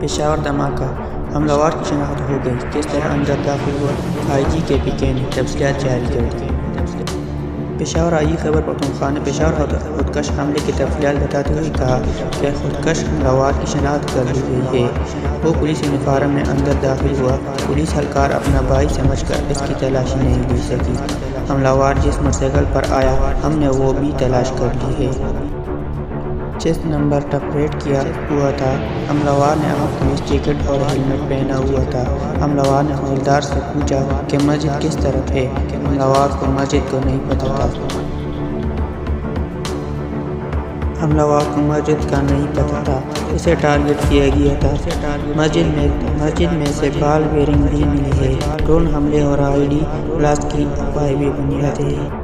پشاور دھماکہ، حملہ آور کی شناخت ہو گئی، کس طرح اندر داخل ہوا؟ IGKP نے تفصیلات جاری کر دی۔ پشاور آئی خبر پختونخوا نے پشاور خودکش حملے کی تفصیلات بتاتے ہوئے کہا کہ خودکش حملہ آور کی شناخت کر لی گئی ہے۔ وہ پولیس یونیفارم میں اندر داخل ہوا۔ پولیس اہلکار اپنا بھائی سمجھ کر اس کی تلاشی نہیں لے سکی۔ حملہ آور جس موٹر سائیکل پر آیا، ہم نے وہ بھی تلاش کر لی ہے۔ جس نمبر ٹپریٹ کیا ہوا تھا، حملہ آور نے آنکھ میں جیکٹ اور ہیلمٹ پہنا ہوا تھا۔ حملہ آور نے حوالدار سے پوچھا کہ مسجد کس طرف ہے۔ حملہ آور کو مسجد کو نہیں پتہ تھا۔ حملہ آور کو مسجد کا نہیں پتہ تھا، اسے ٹارگٹ کیا گیا تھا۔ مسجد میں سے بال بیرنگ بھی ملی ہے۔ ڈرون حملے اور ID بلاسٹ کی افواہیں بھی بنیاد ہے۔